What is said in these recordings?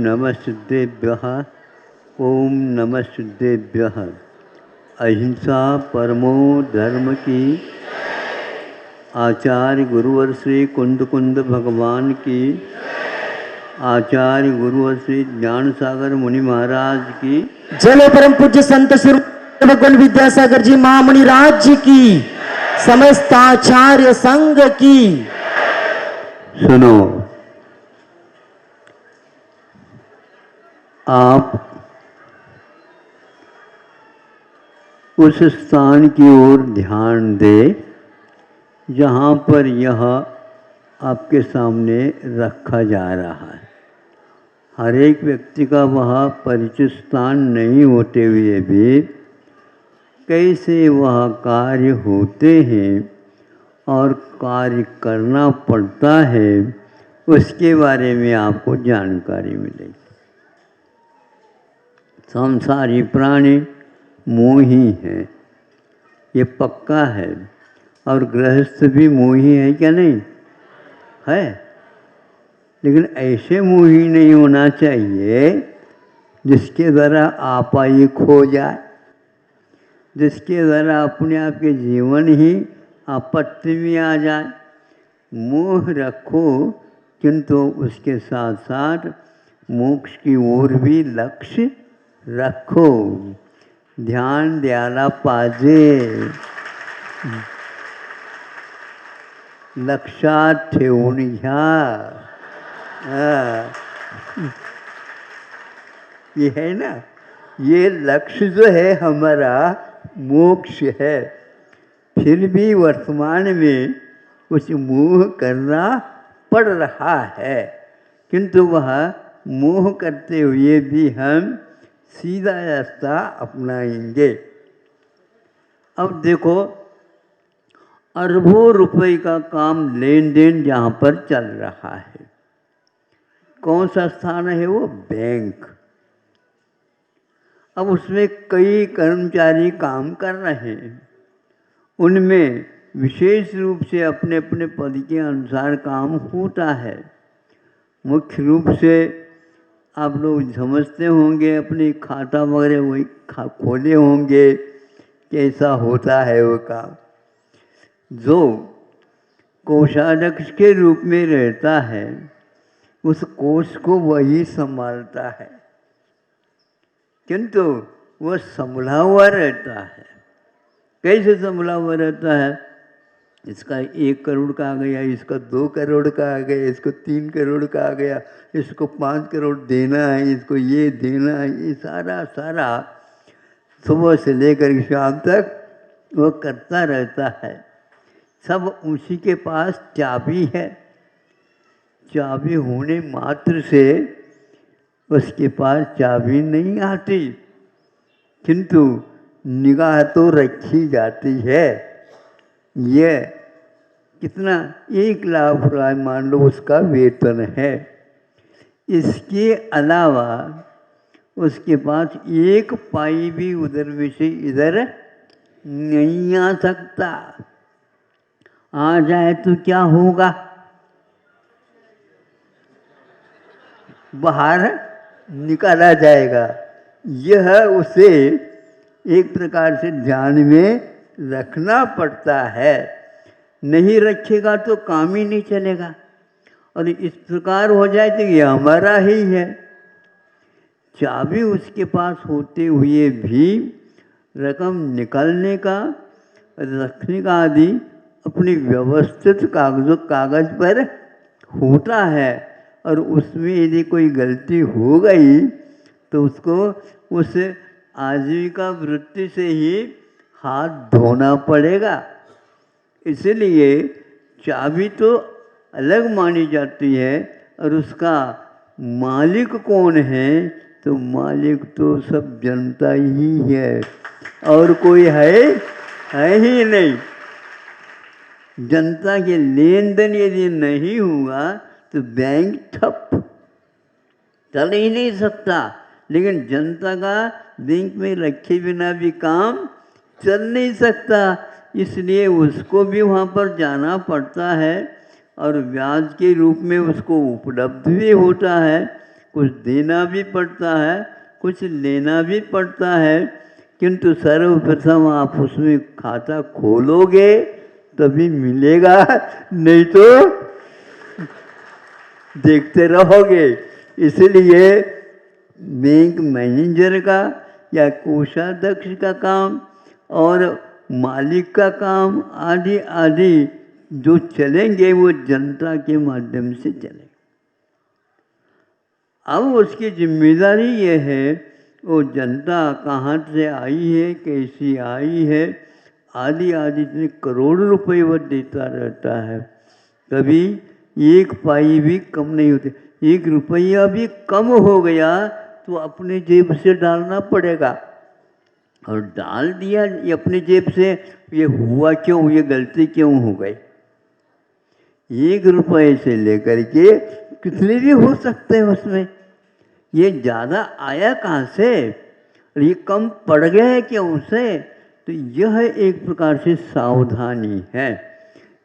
नमः सिद्धेभ्यः। ओम नमः सिद्धेभ्यः। अहिंसा परमो धर्म की। आचार्य गुरुवर श्री कुंद कुंद भगवान की। आचार्य गुरुवर श्री ज्ञान सागर मुनि महाराज की। जय परम पूज्य संत श्री भगवान विद्यासागर जी महामुनि राज्य की। समस्त आचार्य संघ की। सुनो, आप उस स्थान की ओर ध्यान दें जहाँ पर यह आपके सामने रखा जा रहा है। हर एक व्यक्ति का वह परिचित स्थान नहीं होते हुए भी कैसे वह कार्य होते हैं और कार्य करना पड़ता है, उसके बारे में आपको जानकारी मिलेगी। संसारी प्राणी मोही हैं, ये पक्का है। और गृहस्थ भी मोही है क्या? नहीं है। लेकिन ऐसे मोही नहीं होना चाहिए जिसके द्वारा आपाई खो जाए, जिसके द्वारा अपने आप के जीवन ही आपत्ति में आ जाए। मोह रखो, किंतु उसके साथ साथ मोक्ष की ओर भी लक्ष्य रखो। ध्यान द्यायला पाहिजे, लक्षात ठेवून घ्या। ये है ना, ये लक्ष्य जो है हमारा मोक्ष है। फिर भी वर्तमान में कुछ मोह करना पड़ रहा है, किंतु वह मोह करते हुए भी हम सीधा रास्ता अपनाएंगे। अब देखो, अरबों रुपए का काम लेन देन जहाँ पर चल रहा है, कौन सा स्थान है वो? बैंक। अब उसमें कई कर्मचारी काम कर रहे हैं, उनमें विशेष रूप से अपने अपने पद के अनुसार काम होता है। मुख्य रूप से आप लोग समझते होंगे, अपनी खाता वगैरह वही खोले होंगे, कैसा होता है वो काम। जो कोषाध्यक्ष के रूप में रहता है, उस कोष को वही संभालता है, किंतु वह संभला हुआ रहता है। कैसे संभला हुआ रहता है? इसका 1 करोड़ का आ गया, इसका 2 करोड़ का आ गया, इसको 3 करोड़ का आ गया, इसको 5 करोड़ देना है, इसको ये देना है, ये सारा सारा सुबह से लेकर शाम तक वो करता रहता है। सब उसी के पास चाबी है। चाबी होने मात्र से उसके पास चाबी नहीं आती, किंतु निगाह तो रखी जाती है। ये कितना? 1 लाख रुपये मान लो उसका वेतन है। इसके अलावा उसके पास 1 पाई भी उधर में से इधर नहीं आ सकता। आ जाए तो क्या होगा? बाहर निकाला जाएगा। यह उसे एक प्रकार से ध्यान में रखना पड़ता है। नहीं रखेगा तो काम ही नहीं चलेगा। और इस प्रकार हो जाए तो ये हमारा ही है। चाबी उसके पास होते हुए भी रकम निकालने का, रखने का आदि अपनी व्यवस्थित कागज पर होता है। और उसमें यदि कोई गलती हो गई तो उसको उस आजीविका वृत्ति से ही हाथ धोना पड़ेगा। इसलिए चाबी तो अलग मानी जाती है, और उसका मालिक कौन है? तो मालिक तो सब जनता ही है, और कोई है ही नहीं। जनता के लेन देन यदि नहीं हुआ तो बैंक ठप, चल ही नहीं सकता। लेकिन जनता का बैंक में रखे बिना भी काम चल नहीं सकता, इसलिए उसको भी वहाँ पर जाना पड़ता है, और ब्याज के रूप में उसको उपलब्ध भी होता है। कुछ देना भी पड़ता है, कुछ लेना भी पड़ता है, किंतु सर्वप्रथम आप उसमें खाता खोलोगे तभी मिलेगा, नहीं तो देखते रहोगे। इसलिए बैंक मैनेजर का या कोषाध्यक्ष का काम और मालिक का काम आदि आदि जो चलेंगे वो जनता के माध्यम से चलेंगे। अब उसकी जिम्मेदारी ये है वो जनता कहाँ से आई है, कैसी आई है, आदि आदि इतने करोड़ रुपए वो देता रहता है, कभी एक पाई भी कम नहीं होती। एक रुपया भी कम हो गया तो अपने जेब से डालना पड़ेगा, और डाल दिया ये अपने जेब से, ये हुआ क्यों, ये गलती क्यों हो गई। 1 रुपये से लेकर के कितने भी हो सकते हैं उसमें, ये ज़्यादा आया कहाँ से, और ये कम पड़ गया है क्यों से। तो यह एक प्रकार से सावधानी है,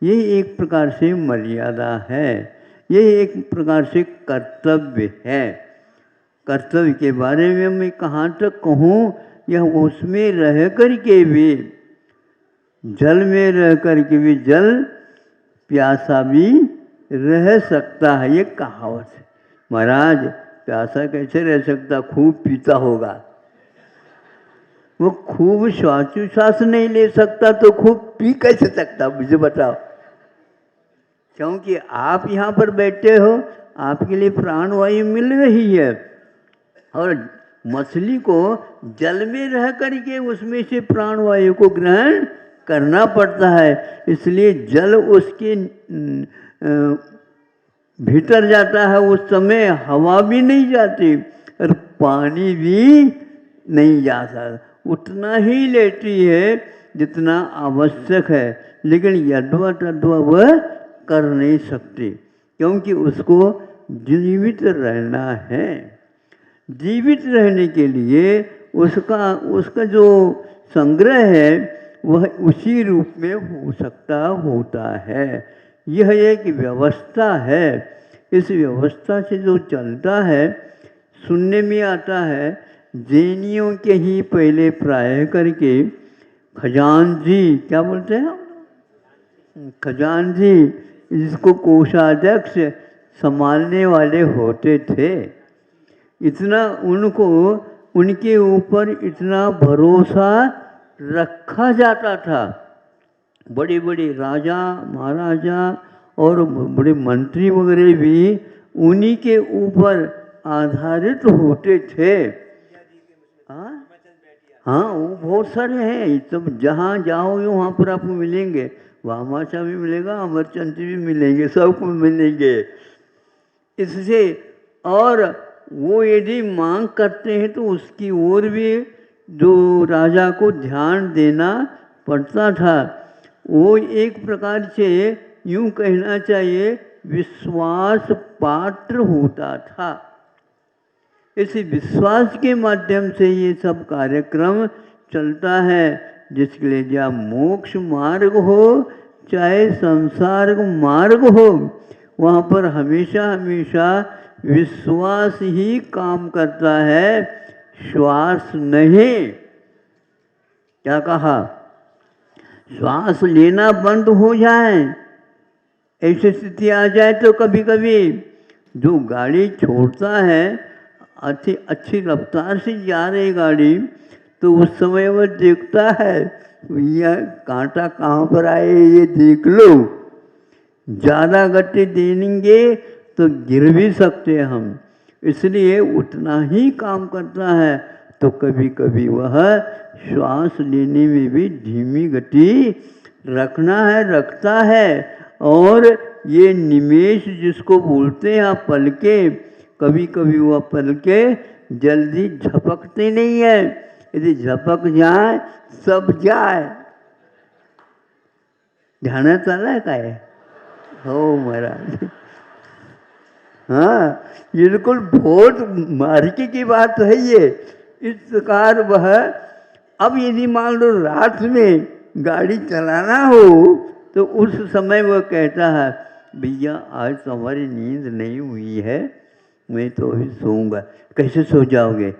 ये एक प्रकार से मर्यादा है, ये एक प्रकार से कर्तव्य है। कर्तव्य के बारे में मैं कहाँ तक कहूँ, यह उसमें रह कर के भी, जल में रह कर के भी जल प्यासा भी रह सकता है, ये कहावत है। महाराज प्यासा कैसे रह सकता, खूब पीता होगा। वो खूब श्वास नहीं ले सकता तो खूब पी कैसे सकता, मुझे बताओ। क्योंकि आप यहाँ पर बैठे हो, आपके लिए प्राणवायु मिल रही है, और मछली को जल में रह करके उसमें से प्राणवायु को ग्रहण करना पड़ता है। इसलिए जल उसके भीतर जाता है, उस समय हवा भी नहीं जाती और पानी भी नहीं जाता, उतना ही लेती है जितना आवश्यक है, लेकिन यद्वा तद्वा वह कर नहीं सकती, क्योंकि उसको जीवित रहना है। जीवित रहने के लिए उसका जो संग्रह है वह उसी रूप में हो सकता होता है। यह एक व्यवस्था है, इस व्यवस्था से जो चलता है, सुनने में आता है जैनियों के ही पहले प्राय करके खजानजी, क्या बोलते हैं खजानजी, जिसको कोषाध्यक्ष संभालने वाले होते थे, इतना उनको उनके ऊपर इतना भरोसा रखा जाता था। बड़े बड़े राजा महाराजा और बड़े मंत्री वगैरह भी उन्हीं के ऊपर आधारित होते थे। हाँ वो बहुत सारे हैं, सब जहाँ जाओगे वहाँ पर आपको मिलेंगे, वामाशा भी मिलेगा, अमरचंद भी मिलेंगे, सबको मिलेंगे। इससे और वो यदि मांग करते हैं तो उसकी ओर भी जो राजा को ध्यान देना पड़ता था। वो एक प्रकार से यूँ कहना चाहिए विश्वास पात्र होता था। इस विश्वास के माध्यम से ये सब कार्यक्रम चलता है, जिसके लिए या मोक्ष मार्ग हो चाहे संसार मार्ग हो, वहाँ पर हमेशा हमेशा विश्वास ही काम करता है, श्वास नहीं। क्या कहा, श्वास लेना बंद हो जाए, ऐसी स्थिति आ जाए तो कभी कभी जो गाड़ी छोड़ता है, अच्छी रफ्तार से जा रही गाड़ी, तो उस समय वह देखता है भैया कांटा कहाँ पर आए ये देख लो, ज़्यादा गति देंगे तो गिर भी सकते हैं हम, इसलिए उतना ही काम करता है। तो कभी कभी वह श्वास लेने में भी धीमी गति रखता है। और ये निमेष जिसको बोलते हैं पलके, कभी कभी वह पलके जल्दी झपकते नहीं है, यदि झपक जाए सब जाए। ध्यान चला काय हो महाराज। हाँ बिल्कुल बहुत मार्के की बात है ये। इस प्रकार वह अब यदि मान लो रात में गाड़ी चलाना हो तो उस समय वह कहता है भैया आज तो हमारी नींद नहीं हुई है, मैं तो अभी सोऊंगा। कैसे सो जाओगे?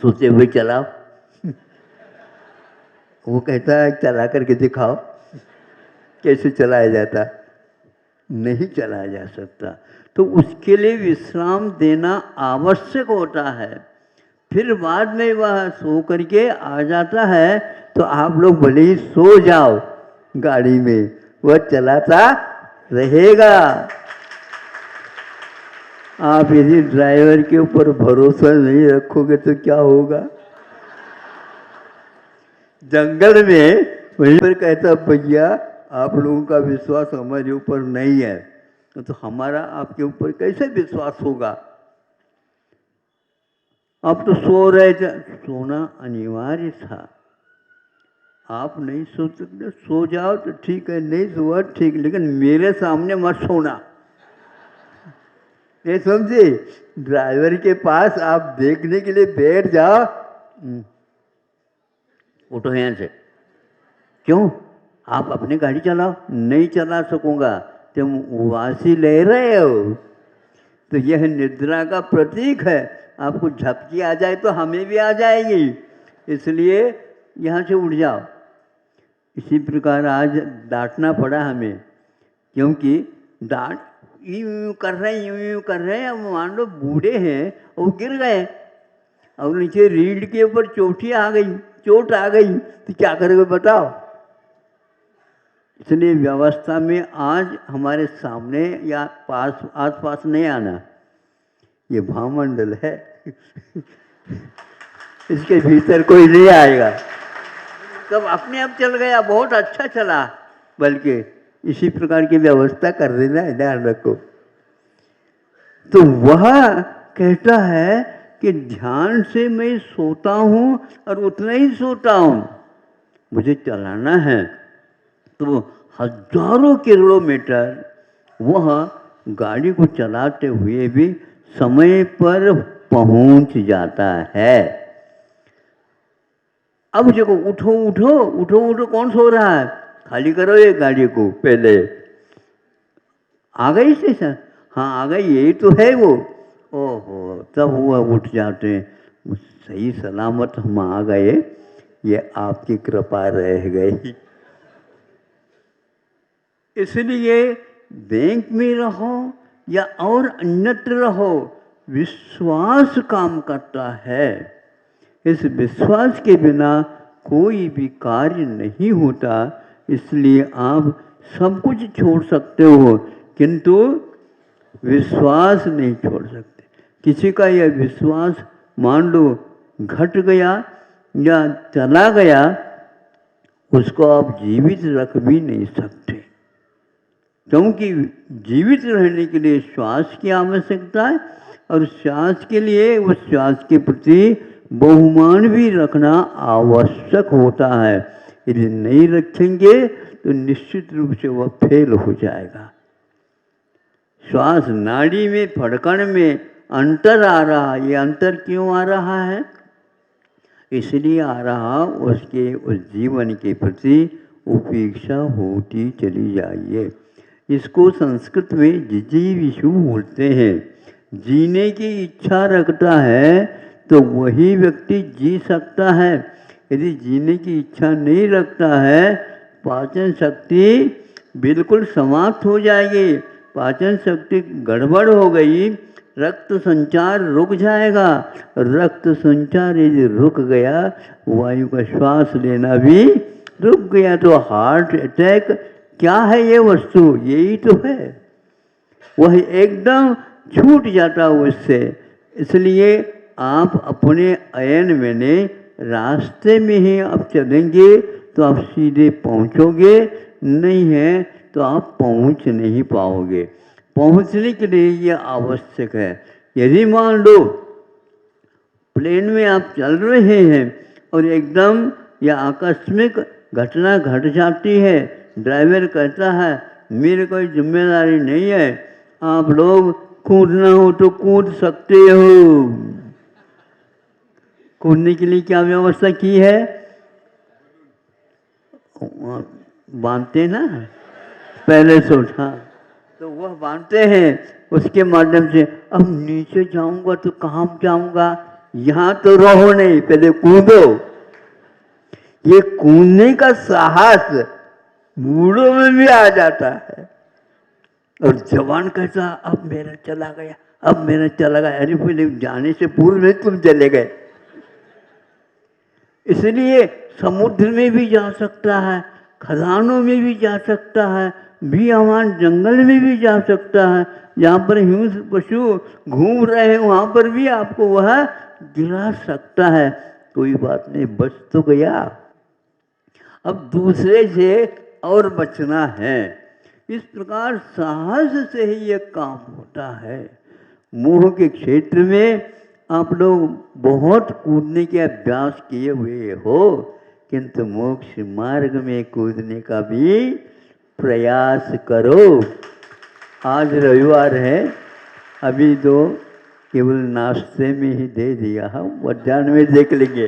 सोते हुए चलाओ। वो कहता है चला करके दिखाओ। कैसे चलाया जाता? नहीं चलाया जा सकता। तो उसके लिए विश्राम देना आवश्यक होता है। फिर बाद में वह सो करके आ जाता है, तो आप लोग भले ही सो जाओ गाड़ी में, वह चलाता रहेगा। आप यदि ड्राइवर के ऊपर भरोसा नहीं रखोगे तो क्या होगा? जंगल में वहीं पर कहता, भैया आप लोगों का विश्वास हमारे ऊपर नहीं है, तो हमारा आपके ऊपर कैसे विश्वास होगा? आप तो सो रहे थे। सोना अनिवार्य था। आप नहीं सो सकते, सो जाओ तो ठीक है, नहीं सोआ ठीक, लेकिन मेरे सामने मत सोना। ये समझे? ड्राइवर के पास आप देखने के लिए बैठ जाओ। उठो यहाँ से। क्यों? आप अपनी गाड़ी चलाओ। नहीं चला सकूंगा। तुम उबासी ले रहे हो। तो यह निद्रा का प्रतीक है। आपको झपकी आ जाए तो हमें भी आ जाएगी, इसलिए यहाँ से उठ जाओ। इसी प्रकार आज डांटना पड़ा हमें, क्योंकि डांट यूं कर रहे हैं, यूं कर रहे हैं। अब मान लो बूढ़े हैं और गिर गए और नीचे रीढ़ के ऊपर चोट आ गई तो क्या करोगे बताओ? इसलिए व्यवस्था में आज हमारे सामने या आस पास नहीं आना। ये भावमंडल है। इसके भीतर कोई नहीं आएगा। तब अपने आप चल गया, बहुत अच्छा चला। बल्कि इसी प्रकार की व्यवस्था कर देना है, ध्यान रखो। तो वह कहता है कि ध्यान से मैं सोता हूँ और उतना ही सोता हूँ। मुझे चलाना है तो हजारों किलोमीटर वह गाड़ी को चलाते हुए भी समय पर पहुंच जाता है। अब देखो, उठो उठो उठो उठो, कौन सो रहा है? खाली करो ये गाड़ी को पहले। आ गई स्टेशन? हाँ आ गई, यही तो है वो। ओहो, तब वह उठ जाते हैं। सही सलामत हम आ गए, ये आपकी कृपा रह गई। इसलिए बैंक में रहो या और अन्यत्र रहो, विश्वास काम करता है। इस विश्वास के बिना कोई भी कार्य नहीं होता। इसलिए आप सब कुछ छोड़ सकते हो, किंतु विश्वास नहीं छोड़ सकते। किसी का यह विश्वास मान लो घट गया या चला गया, उसको आप जीवित रख भी नहीं सकते, क्योंकि जीवित रहने के लिए श्वास की आवश्यकता है और श्वास के लिए उस श्वास के प्रति बहुमान भी रखना आवश्यक होता है। यदि नहीं रखेंगे तो निश्चित रूप से वह फेल हो जाएगा। श्वास नाड़ी में फड़कन में अंतर आ रहा है। ये अंतर क्यों आ रहा है? इसलिए आ रहा उसके उस जीवन के प्रति उपेक्षा होती चली जाइए। इसको संस्कृत में जिजीविषु बोलते हैं। जीने की इच्छा रखता है तो वही व्यक्ति जी सकता है। यदि जीने की इच्छा नहीं रखता है, पाचन शक्ति बिल्कुल समाप्त हो जाएगी। पाचन शक्ति गड़बड़ हो गई, रक्त संचार रुक जाएगा। रक्त संचार यदि रुक गया, वायु का श्वास लेना भी रुक गया, तो हार्ट अटैक क्या है? ये वस्तु यही तो है। वह एकदम छूट जाता है उससे। इसलिए आप अपने अयन में रास्ते में ही आप चलेंगे तो आप सीधे पहुंचोगे, नहीं है तो आप पहुंच नहीं पाओगे। पहुंचने के लिए यह आवश्यक है। यदि मान लो प्लेन में आप चल रहे हैं और एकदम या आकस्मिक घटना घट जाती है, ड्राइवर कहता है मेरी कोई जिम्मेदारी नहीं है, आप लोग कूदना हो तो कूद सकते हो। कूदने के लिए क्या व्यवस्था की है? बांधते ना पहले से उठा, तो वह बांधते हैं उसके माध्यम से अब नीचे जाऊंगा तो कहाँ जाऊंगा, यहाँ तो रहो नहीं, पहले कूदो। ये कूदने का साहस बूढ़ों में भी आ जाता है। और जवान कहता अब मेरा चला गया, अब मेरा चला गया। अरे फिर जाने से पूर्व में तुम चले गए। इसलिए समुद्र में भी जा सकता है, खदानों में भी जा सकता है, बेअमान जंगल में भी जा सकता है। जहाँ पर हिंस्र पशु घूम रहे हैं वहाँ पर भी आपको वह गिरा सकता है। कोई बात नहीं, बच तो गया। अब दूसरे से और बचना है। इस प्रकार साहस से ही यह काम होता है। मोह के क्षेत्र में आप लोग बहुत कूदने के अभ्यास किए हुए हो, किंतु मोक्ष मार्ग में कूदने का भी प्रयास करो। आज रविवार है, अभी तो केवल नाश्ते में ही दे दिया, हम मध्याह्न में देख लेंगे।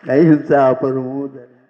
अहिंसा परमो धर्म।